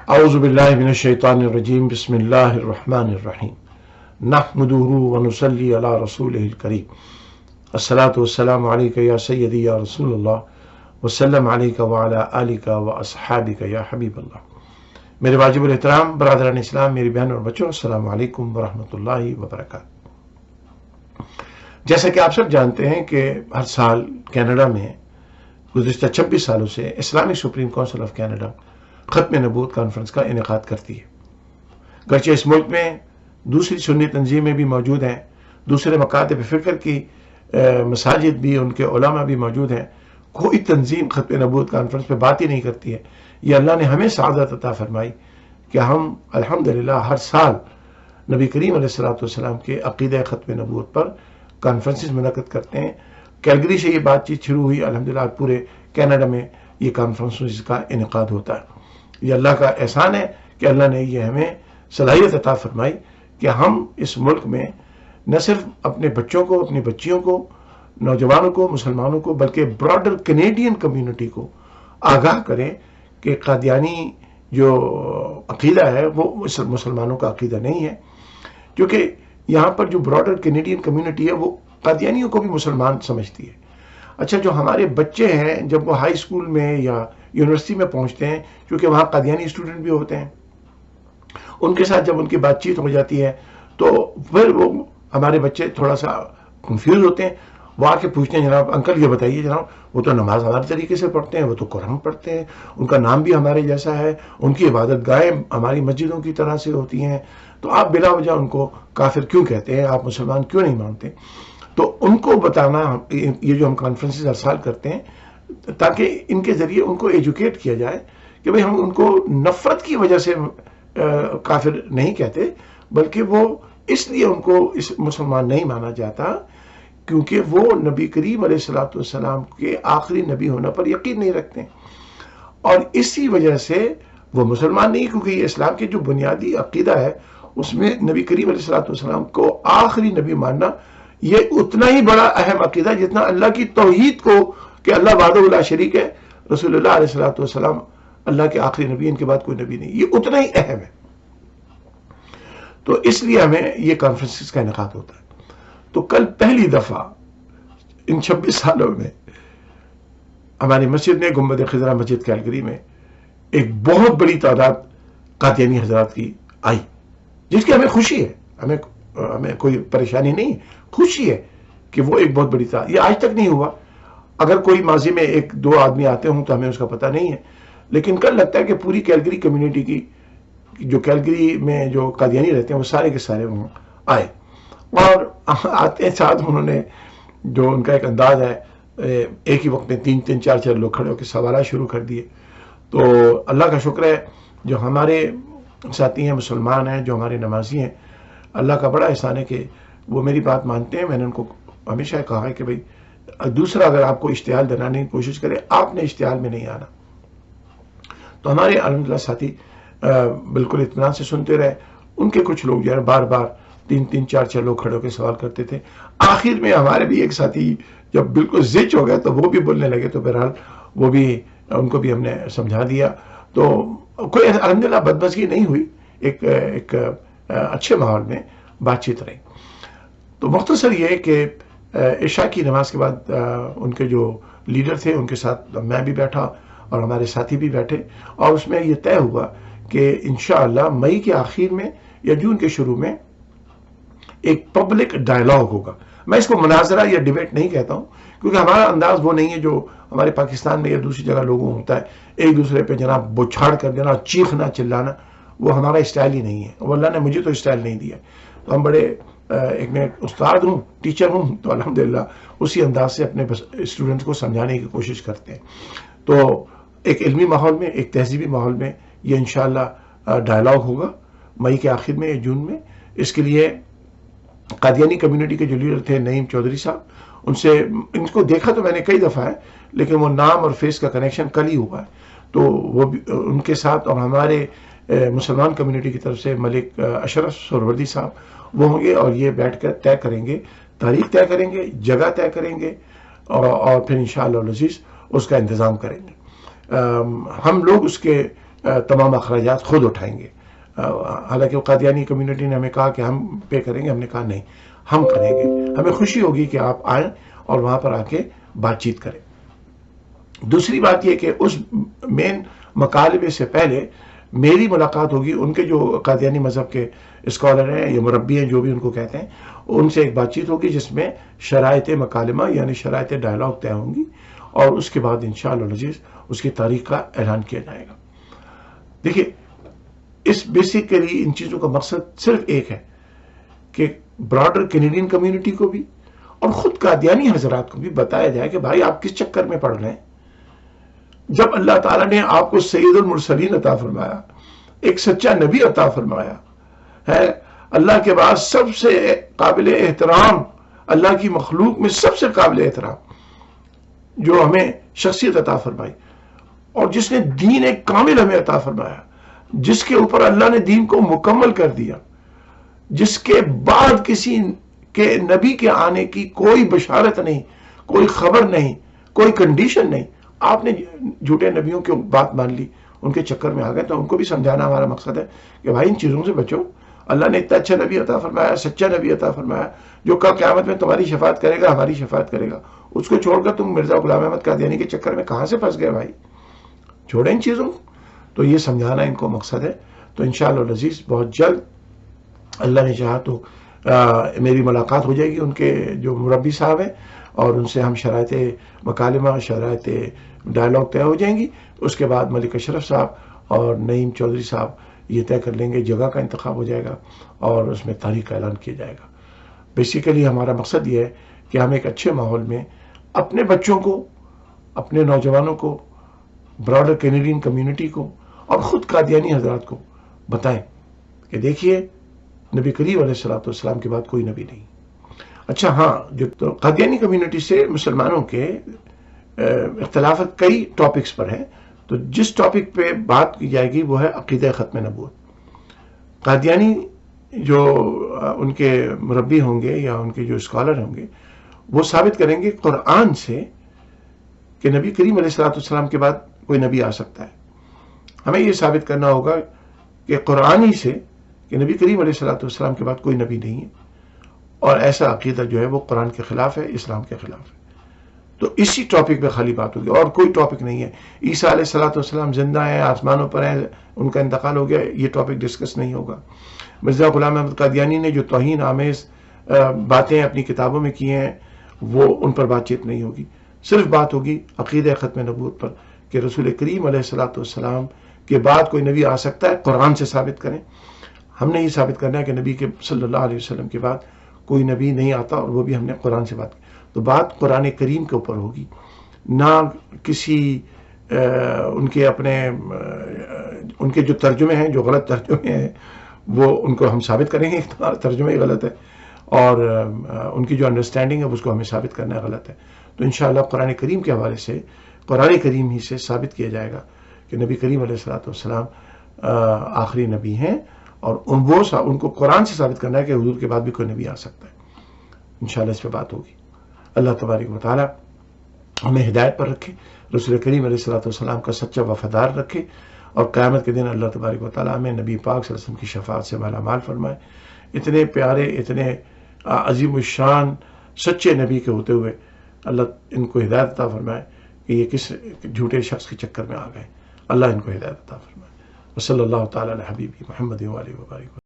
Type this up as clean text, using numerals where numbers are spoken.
अऊज़ु बिल्लाहि मिनश शैतानिर रजीम बिस्मिल्लाहिर रहमानिर रहीम नहमदुहु व नुसल्ली अला रसूलिहिल करीम अस्सलातु वस्सलामु अलैका या सय्यदी या रसूलल्लाह व सल्लम अलैका व अला आलिका व अस्हाबिका या हबीबल्लाह। मेरे वाजिबुल एहतराम बरादरान इस्लाम, मेरी बहन और बच्चों, अस्सलामु अलैकुम व रहमतुल्लाहि व बरकातहू। जैसा कि आप सब जानते हैं कि हर साल कनाडा में गुज़िश्ता 26 सालों से Islamic supreme council of Canada ख़त्म नबूवत कॉन्फ्रेंस का इनेकाद करती है। गरचे इस मुल्क में दूसरी सुन्नी तंजीमें भी मौजूद हैं, दूसरे मकातब फ़िक्र की मसाजिद भी, उनके उलमा भी मौजूद हैं, कोई तंजीम ख़त्म नबूवत कॉन्फ्रेंस पे बात ही नहीं करती है। ये अल्लाह ने हमें सआदत अता फरमाई कि हम अल्हम्दुलिल्लाह हर साल नबी करीम अलैहिस्सलातु वस्सलाम के अक़ीदा ख़त्म नबूवत पर कॉन्फ्रेंसेस मुनक़्क़िद करते हैं। कैलगरी से ये बातचीत शुरू हुई, अल्हम्दुलिल्लाह पूरे कनाडा में ये कॉन्फ्रेंस का इनेकाद होता है। ये अल्लाह का एहसान है कि अल्लाह ने ये हमें सलाहियत अता फरमाई कि हम इस मुल्क में न सिर्फ अपने बच्चों को, अपनी बच्चियों को, नौजवानों को, मुसलमानों को, बल्कि ब्रॉडर कैनेडियन कम्युनिटी को आगाह करें कि कादियानी जो अक़ीदा है वो मुसलमानों का अक़ीदा नहीं है। क्योंकि यहाँ पर जो ब्रॉडर कैनेडियन कम्युनिटी है वो कादियानियों को भी मुसलमान समझती है। अच्छा, जो हमारे बच्चे हैं जब वो हाई स्कूल में या यूनिवर्सिटी में पहुंचते हैं, क्योंकि वहाँ कादियानी स्टूडेंट भी होते हैं, उनके साथ जब उनकी बातचीत हो जाती है तो फिर वो हमारे बच्चे थोड़ा सा कंफ्यूज होते हैं। वो आके पूछते हैं, जनाब अंकल ये बताइए जनाब, वो तो नमाज हमारे तरीके से पढ़ते हैं, वो तो कुरान पढ़ते हैं, उनका नाम भी हमारे जैसा है, उनकी इबादत गाहें हमारी मस्जिदों की तरह से होती हैं, तो आप बिला वजह उनको काफिर क्यों कहते हैं, आप मुसलमान क्यों नहीं मानते? तो उनको बताना, ये जो हम कॉन्फ्रेंसेस हर साल करते हैं ताकि इनके ज़रिए उनको एजुकेट किया जाए कि भाई हम उनको नफ़रत की वजह से काफिर नहीं कहते, बल्कि वो इसलिए उनको इस मुसलमान नहीं माना जाता क्योंकि वो नबी करीम अलैहिस्सलातु वस्सलाम के आखिरी नबी होने पर यकीन नहीं रखते, और इसी वजह से वो मुसलमान नहीं, क्योंकि ये इस्लाम के जो बुनियादी अक़ीदा है उसमें नबी करीम अलैहिस्सलातु वस्सलाम को आखिरी नबी मानना ये उतना ही बड़ा अहम अक़ीदा जितना अल्लाह की तौहीद को कि अल्लाह वहदहु ला शरीक है, रसूलुल्लाह अलैहिस्सलातु वस्सलाम अल्लाह के आखिरी नबी, इनके बाद कोई नबी नहीं, ये उतना ही अहम है। तो इसलिए हमें ये कॉन्फ्रेंसेस का इनेकाद होता है। तो कल पहली दफा इन 26 सालों में हमारी मस्जिद में, गुंबद खिजरा मस्जिद कैलगरी में, एक बहुत बड़ी तादाद कादियानी हजरात की आई, जिसकी हमें खुशी है, हमें कोई परेशानी नहीं, खुशी है कि वो एक बहुत बड़ी तादाद, ये आज तक नहीं हुआ। अगर कोई माजी में एक दो आदमी आते हों तो हमें उसका पता नहीं है, लेकिन कल लगता है कि पूरी कैलगरी कम्युनिटी की, जो कैलगरी में जो कादियानी रहते हैं वो सारे के सारे वहाँ आए, और आते हैं साथ उन्होंने जो उनका एक अंदाज है, एक ही वक्त में तीन तीन चार चार लोग खड़े होकर सवाल शुरू कर दिए। तो अल्लाह का शुक्र है जो हमारे साथी हैं, मुसलमान हैं, जो हमारे नमाजी हैं, अल्लाह का बड़ा एहसान है कि वो मेरी बात मानते हैं। मैंने उनको हमेशा कहा है कि भाई दूसरा अगर आपको इश्तिहाल दिलाने की कोशिश करे, आपने इश्तिहाल में नहीं आना। तो हमारे अल्हम्दुलिल्लाह साथी बिल्कुल इत्मीनान से सुनते रहे। उनके कुछ लोग जो है बार बार तीन तीन चार चार लोग खड़े होकर सवाल करते थे। आखिर में हमारे भी एक साथी जब बिल्कुल जिच हो गए तो वो भी बोलने लगे, तो बहरहाल वो भी, उनको भी हमने समझा दिया। तो कोई अल्हम्दुलिल्लाह बदमज़गी नहीं हुई, एक अच्छे माहौल में बातचीत रही। तो मुख्तसर ये कि इशा की नमाज के बाद उनके जो लीडर थे उनके साथ मैं भी बैठा और हमारे साथी भी बैठे, और उसमें यह तय हुआ कि इंशाअल्लाह मई के आखिर में या जून के शुरू में एक पब्लिक डायलॉग होगा। मैं इसको मुनाजरा या डिबेट नहीं कहता हूँ, क्योंकि हमारा अंदाज वो नहीं है जो हमारे पाकिस्तान में या दूसरी जगह लोगों होता है, एक दूसरे पे जनाब बौछार कर देना, चीखना, चिल्लाना, वो हमारा स्टाइल ही नहीं है। वो अल्लाह ने मुझे तो स्टाइल नहीं दिया। तो हम बड़े एक मैं उस्ताद हूँ, टीचर हूँ, तो अल्हम्दुलिल्लाह उसी अंदाज से अपने स्टूडेंट्स को समझाने की कोशिश करते हैं। तो एक इल्मी माहौल में, एक तहजीबी माहौल में ये इंशाअल्लाह डायलॉग होगा मई के आखिर में या जून में। इसके लिए कादियानी कम्युनिटी के जो लीडर थे नईम चौधरी साहब, उनसे इनको देखा तो मैंने कई दफ़ा है, लेकिन वो नाम और फेस का कनेक्शन कल ही हुआ है। तो वो भी उनके साथ, और हमारे मुसलमान कम्युनिटी की तरफ से मलिक अशरफ सोहरवर्दी साहब वो होंगे, और ये बैठ कर तय करेंगे, तारीख तय करेंगे, जगह तय करेंगे, और फिर इंशाअल्लाह अज़ीज़ उसका इंतज़ाम करेंगे। हम लोग उसके تمام اخراجات خود اٹھائیں گے. حالانکہ وہ قادیانی کمیونٹی نے ہمیں کہا کہ ہم پے کریں گے. ہم نے کہا نہیں، ہم کریں گے. ہمیں خوشی ہوگی کہ آپ آئیں اور وہاں پر آ کے بات چیت کریں. دوسری بات یہ کہ اس مین مکالمے سے پہلے میری ملاقات ہوگی ان کے جو قادیانی مذہب کے اسکالر ہیں یا مربی ہیں، جو بھی ان کو کہتے ہیں، ان سے ایک بات چیت ہوگی جس میں شرائط مکالمہ یعنی شرائط ڈائلاگ طے ہوں گی، اور اس کے بعد انشاءاللہ العزیز اس کی تاریخ کا اعلان کیا جائے گا. دیکھیے، اس بیسیکلی ان چیزوں کا مقصد صرف ایک ہے کہ براڈر کینیڈین کمیونٹی کو بھی اور خود قادیانی حضرات کو بھی بتایا جائے کہ بھائی آپ کس چکر میں پڑ رہے ہیں. جب اللہ تعالیٰ نے آپ کو سید المرسلین عطا فرمایا، ایک سچا نبی عطا فرمایا ہے، اللہ کے بعد سب سے قابل احترام، اللہ کی مخلوق میں سب سے قابل احترام جو ہمیں شخصیت عطا فرمائی، اور جس نے دین ایک کامل ہمیں عطا فرمایا، جس کے اوپر اللہ نے دین کو مکمل کر دیا، جس کے بعد کسی کے نبی کے آنے کی کوئی بشارت نہیں، کوئی خبر نہیں، کوئی کنڈیشن نہیں. آپ نے جھوٹے نبیوں کی بات مان لی، ان کے چکر میں آ گئے. تو ان کو بھی سمجھانا ہمارا مقصد ہے کہ بھائی ان چیزوں سے بچو. اللہ نے اتنا اچھا نبی عطا فرمایا، سچا نبی عطا فرمایا، جو کل قیامت میں تمہاری شفاعت کرے گا، ہماری شفاعت کرے گا. اس کو چھوڑ کر تم مرزا غلام احمد قادیانی کے چکر میں کہاں سے پھنس گئے بھائی؟ چھوڑیں ان چیزوں کو. تو یہ سمجھانا ان کو مقصد ہے. تو انشاءاللہ العزیز بہت جلد اللہ نے چاہا تو میری ملاقات ہو جائے گی ان کے جو مربی صاحب ہیں، اور ان سے ہم شرائط مکالمہ، شرائط ڈائلاگ طے ہو جائیں گی. اس کے بعد ملک اشرف صاحب اور نعیم چودھری صاحب یہ طے کر لیں گے، جگہ کا انتخاب ہو جائے گا اور اس میں تاریخ کا اعلان کیا جائے گا. بیسیکلی ہمارا مقصد یہ ہے کہ ہم ایک اچھے ماحول میں اپنے بچوں کو، اپنے نوجوانوں کو، براڈر کینیڈین کمیونٹی کو اور خود قادیانی حضرات کو بتائیں کہ دیکھیے نبی کریم علیہ الصلوۃ والسلام کے بعد کوئی نبی نہیں. اچھا ہاں، جو قادیانی کمیونٹی سے مسلمانوں کے اختلافات کئی ٹاپکس پر ہیں. تو جس ٹاپک پہ بات کی جائے گی وہ ہے عقیدہ ختم نبوت. قادیانی جو ان کے مربی ہوں گے یا ان کے جو اسکالر ہوں گے وہ ثابت کریں گے قرآن سے کہ نبی کریم علیہ الصلوۃ والسلام کے بعد کوئی نبی آ سکتا ہے. ہمیں یہ ثابت کرنا ہوگا کہ قرآن ہی سے کہ نبی کریم علیہ الصلوۃ والسلام کے بعد کوئی نبی نہیں ہے، اور ایسا عقیدہ جو ہے وہ قرآن کے خلاف ہے، اسلام کے خلاف ہے. تو اسی ٹاپک پہ خالی بات ہوگی اور کوئی ٹاپک نہیں ہے. عیسیٰ علیہ الصلوۃ والسلام زندہ ہیں، آسمانوں پر ہیں، ان کا انتقال ہو گیا، یہ ٹاپک ڈسکس نہیں ہوگا. مرزا غلام احمد قادیانی نے جو توہین آمیز باتیں اپنی کتابوں میں کی ہیں وہ ان پر بات چیت نہیں ہوگی. صرف بات ہوگی عقیدہ ختم نبوت پر کہ رسول کریم علیہ الصلوۃ والسلام کے بعد کوئی نبی آ سکتا ہے. قرآن سے ثابت کریں. ہم نے یہ ثابت کرنا ہے کہ نبی کے صلی اللہ علیہ وسلم کے بعد کوئی نبی نہیں آتا، اور وہ بھی ہم نے قرآن سے بات کی. تو بات قرآن کریم کے اوپر ہوگی، نہ کسی ان کے اپنے ان کے جو ترجمے ہیں، جو غلط ترجمے ہیں، وہ ان کو ہم ثابت کریں گے کہ تمہارا ترجمہ ہی غلط ہے، اور ان کی جو انڈرسٹینڈنگ ہے اس کو ہمیں ثابت کرنا ہے غلط ہے. تو انشاءاللہ قرآن کریم کے حوالے سے قرآن کریم ہی سے ثابت کیا جائے گا کہ نبی کریم علیہ الصلوۃ والسلام آخری نبی ہیں، اور ان کو قرآن سے ثابت کرنا ہے کہ حضور کے بعد بھی کوئی نبی آ سکتا ہے. انشاءاللہ اس پہ بات ہوگی. اللہ تبارک و تعالی ہمیں ہدایت پر رکھے، رسول کریم علیہ الصلوۃ والسلام کا سچا وفادار رکھے، اور قیامت کے دن اللہ تبارک و تعالی ہمیں نبی پاک صلی اللہ علیہ وسلم کی شفاعت سے مالا مال فرمائے. اتنے پیارے، اتنے عظیم الشان سچے نبی کے ہوتے ہوئے اللہ ان کو ہدایت عطا فرمائے کہ یہ کس جھوٹے شخص کے چکر میں آ گئے. اللہ ان کو ہدایت عطا فرمائے. وصلی اللہ تعالی علی حبیبی محمد و آلہ و بارک.